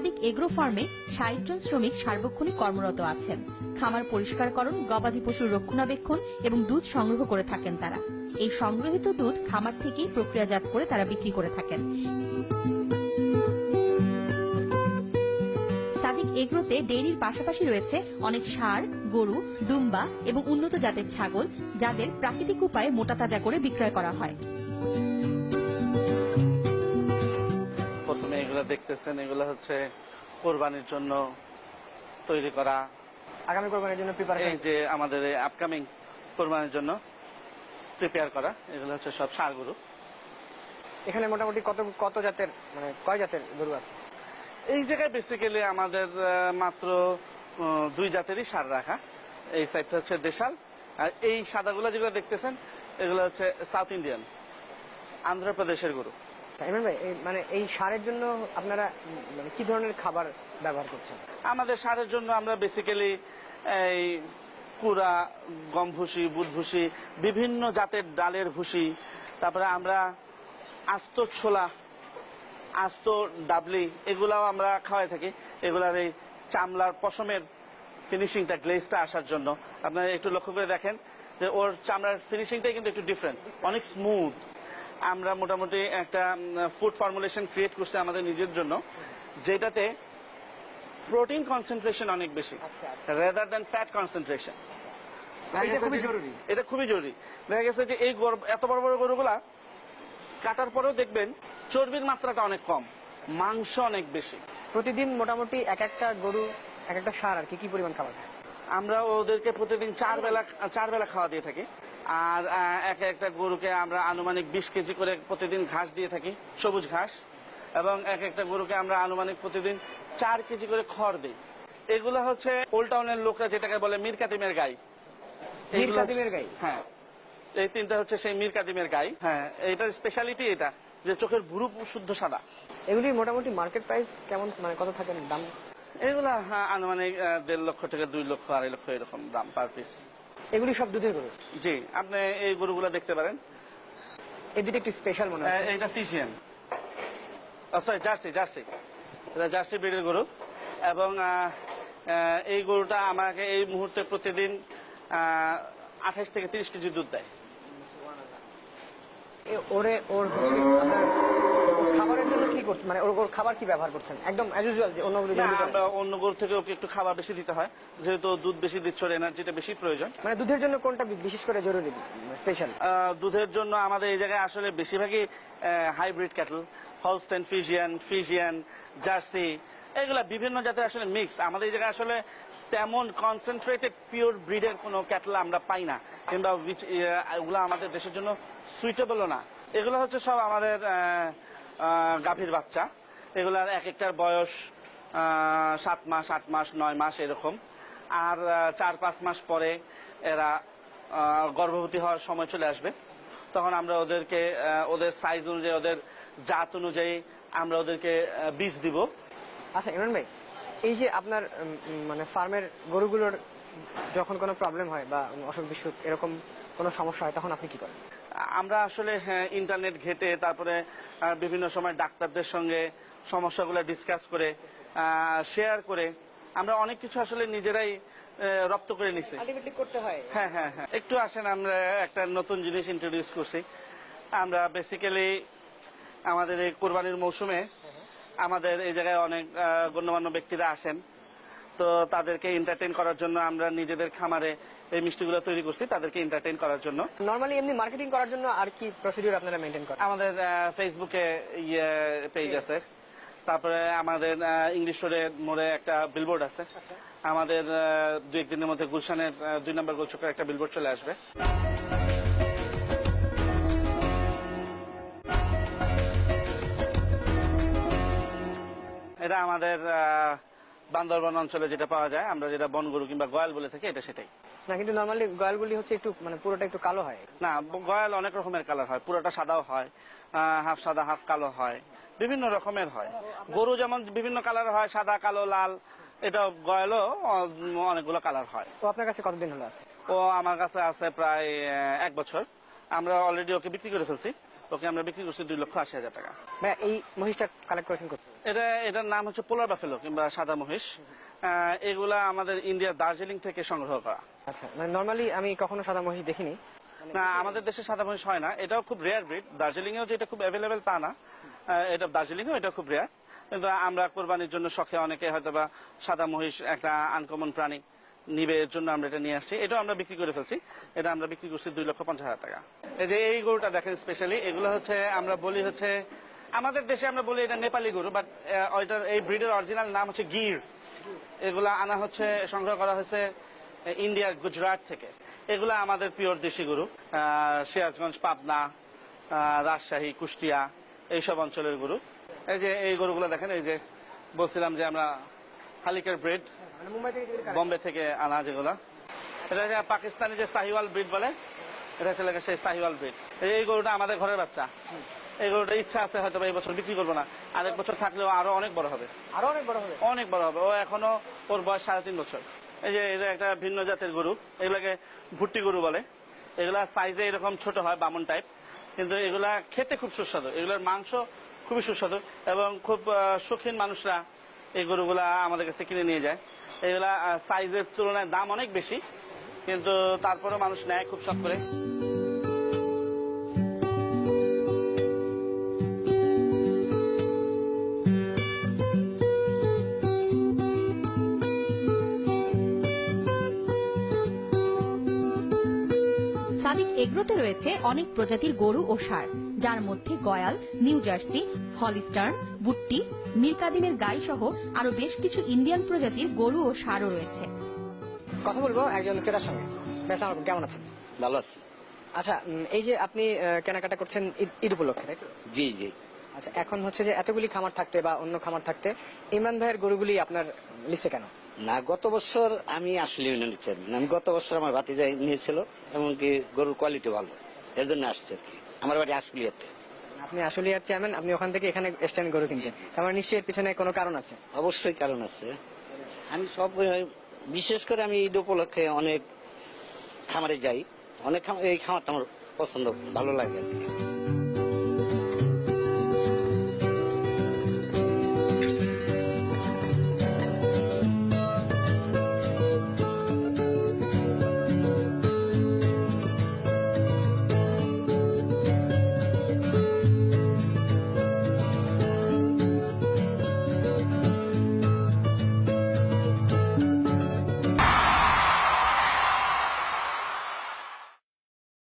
Sadiq agro ফার্মে ৬০ জন শ্রমিক সার্বক্ষণিক কর্মরত আছেন। খামার পরিষ্কারকরণ, গবাদি পশুর রক্ষণাবেক্ষণ এবং দুধ সংগ্রহ করে থাকেন তারা। এই সংগ্রহিত দুধ খামার থেকেই প্রক্রিয়াজাত করে তারা বিক্রি করে থাকেন। সাদিক এগ্রোতে ডেইরির পাশাপাশি রয়েছে অনেক ষাঁড়, গরু, দুম্বা এবং উন্নত জাতের ছাগল, যাদের প্রাকৃতিক উপায়ে মোটা তাজা করে বিক্রয় করা হয়। প্রথমে এগুলো দেখতেছেন, এগুলো হচ্ছে কোরবানির জন্য তৈরি করা, আগামী কোরবানির জন্য প্রিপারেশন। এই যে আমাদের আপকামিং কোরবানির জন্য প্রিপেয়ার করা, এগুলো হচ্ছে সব ষাঁড় গরু। এখানে মোটামুটি কত জাতের, মানে কয় জাতের গরু আছে? এই জায়গায় বেসিক্যালি আমাদের মাত্র 2 জাতেরই ষাঁড় রাখা। এই সাইডটা হচ্ছে দেশাল, আর এই সাদাগুলো যেগুলো দেখতেছেন এগুলো হচ্ছে সাউথ ইন্ডিয়ান, আন্ধ্রপ্রদেশের গরু। ইমরান ভাই, মানে এই সারের জন্য আপনারা মানে কি ধরনের খাবার ব্যবহার করছেন? আমাদের ষাঁড়ের জন্য আমরা বেসিক্যালি এই কুড়া, গম ভুসি, বুট ভুসি, বিভিন্ন জাতের ডালের ভুসি, তারপরে আমরা আস্ত ছোলা, আস্ত ডাবলি, এগুলাও আমরা খাওয়াই থাকি। এগুলার এই চামড়ার পশমের ফিনিশিংটা, গ্লেজটা আসার জন্য আপনারা একটু লক্ষ্য করে দেখেন যে ওর চামড়ার ফিনিশিংটাই কিন্তু একটু ডিফারেন্ট, অনেক স্মুথ। আমরা মোটামুটি একটা ফুড ফর্মুলেশন ক্রিয়েট করছি আমাদের নিজের জন্য, যেটাতে প্রোটিন কনসেন্ট্রেশন অনেক বেশি রেদার দ্যান ফ্যাট কনসেন্ট্রেশন। এটা খুবই জরুরি। দেখা গেছে যে এই এত বড় বড় গরুগুলা কাটার পরেও দেখবেন চর্বির মাত্রাটা অনেক কম, মাংস অনেক বেশি। প্রতিদিন মোটামুটি এক একটা গরু, এক একটা ষাঁড় আর কি পরিমাণ খাবার খায়? আমরা ওদেরকে প্রতিদিন 4 বেলা খাওয়া দিয়ে থাকি। আর এক একটা গরুকে আমরা আনুমানিক 20 কেজি করে প্রতিদিন ঘাস দিয়ে থাকি, সবুজ ঘাস। এবং এক একটা গরুকে আমরা আনুমানিক প্রতিদিন 4 কেজি করে খড় দিই। এগুলো হচ্ছে ওল্ড টাউনের লোকরা যেটাকে বলে মীর কাদিমের গাই। হ্যাঁ, এই 3টা হচ্ছে সেই মীর কাদিমের গাই। হ্যাঁ, এটার স্পেশালিটি এটা যে চোখের ভুরু শুদ্ধ সাদা। এগুলি মোটামুটি মার্কেট প্রাইস কেমন, মানে কত থাকে দাম? এগুলা আনুমানিক 1.5 লক্ষ থেকে 2 লক্ষ 2.5 লক্ষ এরকম দাম পার পিস। এগুলি সব দুধের গরু? জি, আপনি এই গরুগুলা দেখতে পারেন। এই দুটো একটু স্পেশাল মনে হয়। এটা ফিজিয়ান, সরি জার্সি, এটা জার্সি ব্রিডের গরু। এবং এই গরুটা আমাকে এই মুহূর্তে প্রতিদিন 28 থেকে 30 কেজি দুধ দেয়। ওর খাবারের জন্য কি করছেন, মানে ওর খাবার কি ব্যবহার করছেন? একদম অ্যাজ ইউজুয়াল যে অন্য গরু থেকে ওকে একটু খাবার বেশি দিতে হয়, যেহেতু দুধ বেশি দিচ্ছে, ওর এনার্জিটা বেশি প্রয়োজন। মানে দুধের জন্য কোনটা বিশেষ করে জরুরি, স্পেশাল? দুধের জন্য আমাদের এই জায়গায় আসলে বেশিরভাগই hybrid cattle, Holstein Friesian, jersey, এগুলা বিভিন্ন জাতের আসলে মিক্সড। আমাদের এই জায়গায় আসলে তেমন কনসেন্ট্রেটেড পিওর ব্রিডের কোনো ক্যাটল আমরা পাই না, কিংবা এগুলো আমাদের দেশের জন্য সুইটেবলও না। এগুলো হচ্ছে সব আমাদের গাভীর বাচ্চা। এগুলার এক একটার বয়স 7 মাস, 8 মাস, 9 মাস এরকম। আর 4-5 মাস পরে এরা গর্ভবতী হওয়ার সময় চলে আসবে। তখন আমরা ওদেরকে ওদের সাইজ অনুযায়ী, ওদের জাত অনুযায়ী আমরা ওদেরকে বীজ দিব। আচ্ছা ইমরান ভাই, এই যে আপনার মানে ফার্মের গরুগুলোর যখন কোনো প্রবলেম হয় বা অসুখ বিসুখ এরকম কোনো সমস্যা হয়, তখন আপনি কি করেন? আমরা আসলে ইন্টারনেট ঘেটে, তারপরে বিভিন্ন সময় ডাক্তারদের সঙ্গে সমস্যাগুলো ডিসকাস করে, শেয়ার করে আমরা অনেক কিছু আসলে নিজেরাই রপ্ত করে নিচ্ছি। করতে হয়। হ্যাঁ, একটু আসেন, আমরা একটা নতুন জিনিস ইন্ট্রোডিউস করছি। আমরা বেসিক্যালি আমাদের এই কোরবানির মৌসুমে আমাদের এই জায়গায় অনেক গণ্যমান্য ব্যক্তিরা আসেন, তো তাদেরকে এন্টারটেইন করার জন্য আমরা নিজেদের খামারে এই মিষ্টিগুলো তৈরি করছি, তাদেরকে এন্টারটেইন করার জন্য। নরমালি এমনি মার্কেটিং করার জন্য আর কি প্রসিডিউর আপনারা মেইনটেইন করেন? আমাদের ফেসবুকে পেজ আছে, তারপরে আমাদের ইংলিশ মোড়ে একটা বিলবোর্ড আছে। আমাদের 2-1 দিনের মধ্যে গুলশানের 2 নম্বর গোলচক্রের একটা বিলবোর্ড চলে আসবে। এটা আমাদের বান্দরবান অঞ্চলে যেটা পাওয়া যায়, আমরা যেটা বনগরু কিংবা গয়াল বলে থাকি, এটা সেটাই না। কিন্তু নরমালি গয়ালগুলি হচ্ছে একটু, মানে পুরোটা একটু কালো হয় না। গয়াল অনেক রকমের কালার হয়, পুরোটা সাদাও হয়, হাফ সাদা হাফ কালো হয়, বিভিন্ন রকমের হয়। গরু যেমন বিভিন্ন কালার হয়, সাদা, কালো, লাল, এটা গয়ালও অনেকগুলো কালার হয়। তো আপনার কাছে কতদিন হলো আছে? ও আমার কাছে আছে প্রায় 1 বছর। আমরা অলরেডি ওকে বিক্রি করে ফেলছি। ওকে আমরা বিক্রি করছি 2,80,000 টাকা। ভাইয়া এই মহিষটা কালেক্ট করেছেন কোথায়? এটার নাম হচ্ছে পোলার বাফেলো কিংবা সাদা মহিষ। এগুলা আমাদের ইন্ডিয়ার দার্জিলিং থেকে সংগ্রহ করা। আচ্ছা, মানে নর্মালি আমি কখনো সাদা মহিষ দেখিনি। না, আমাদের দেশে সাদা মহিষ হয় না, এটাও খুব রেয়ার ব্রিড। দার্জিলিং এও যে এটা খুব অ্যাভেলেবেল তা না, এটা দার্জিলিং এও এটা খুব রেয়ার। কিন্তু আমরা কোরবানির জন্য শখে অনেকে হয়তো বা সাদা মহিষ একটা আনকমন প্রাণী নিবে, এর জন্য আমরা এটা নিয়ে আসছি। এটাও আমরা বিক্রি করে ফেলছি। এটা আমরা বিক্রি করছি 2,50,000 টাকা। এই যে এই গরুটা দেখেন স্পেশালি, এগুলো হচ্ছে আমরা বলি হচ্ছে আমাদের দেশে আমরা বলি এটা নেপালি গরু, বাট ওইটার এই ব্রিডের অরিজিনাল নাম হচ্ছে গির। এগুলা আনা হচ্ছে, সংগ্রহ করা হয়েছে ইন্ডিয়ার গুজরাট থেকে। এগুলা আমাদের পিওর দেশি গরু। সিরাজগঞ্জ, পাবনা, রাজশাহী, কুষ্টিয়া এইসব অঞ্চলের গরু। এই যে এই গরুগুলো দেখেন, এই যে বলছিলাম যে আমরা হালিকের ব্রিড, মানে মুম্বাই থেকে বম্বে থেকে আনা যেগুলো। এটা যে পাকিস্তানি যে সাহিওয়াল ব্রিড বলে, এটা হচ্ছে লাগে সেই সাহিওয়াল ব্রিড। এই গরুটা আমাদের ঘরের বাচ্চা। এই গরুটা ইচ্ছা আছে হয়তো এই বছর বিক্রি করবো না, আরেক বছর থাকলেও আরো অনেক বড় হবে, আরো অনেক বড় হবে। অনেক বড় হবে। ও এখনো, ওর বয়স 3.5 বছর। এই যে এটা একটা ভিন্ন জাতের গরু, এগুলাকে ভুট্টি গরু বলে। এগুলা সাইজে এরকম ছোট হয়, বামন টাইপ, কিন্তু এগুলা খেতে খুব সুস্বাদু। এগুলোর মাংস খুবই সুস্বাদু এবং খুব শৌখিন মানুষরা এই গরুগুলা আমাদের কাছে কিনে নিয়ে যায়। এগুলা সাইজের তুলনায় দাম অনেক বেশি, কিন্তু তারপরেও মানুষ নেয় খুব শখ করে। সাদিক এগ্রোতে রয়েছে অনেক প্রজাতির গরু ও ষাঁড়, যার মধ্যে গয়াল, নিউ জার্সি, হলিস্টার্ন, বুট্টি, মিরকাদিমের গাই সহ আরো বেশ কিছু ইন্ডিয়ান প্রজাতির গরু ও ষাঁড়ও রয়েছে। কথা বলবো একজন ক্রেতার সঙ্গে। আসসালামু আলাইকুম, কেমন আছেন? ভালো আছি। আচ্ছা, এই যে আপনি কেনাকাটা করছেন ঈদ উপলক্ষে, তাই তো? জি জি। আচ্ছা, এখন হচ্ছে যে এতগুলি খামার থাকতে বা অন্য খামার থাকতে ইমরান ভাইয়ের গরুগুলি আপনার লিস্টে কেন? না, গত বছর আমি আসলে নিতে পারবো না। আমি গত বছর আমার ভাতিজা নিয়েছিল, এমনকি গরুর কোয়ালিটি ভালো, এর জন্য আসছে আর কি। আমার বাড়ি আশুলিয়াতে। আপনি আসলে আর চেয়ারম্যান, আপনি ওখান থেকে এখানে এসছেন গরু কিনতে, তার মানে নিশ্চয়ই এর পিছনে কোনো কারণ আছে। অবশ্যই কারণ আছে। আমি সব, বিশেষ করে আমি ঈদ উপলক্ষে অনেক খামারে যাই, অনেক এই খামারটা আমার পছন্দ, ভালো লাগে আর কি।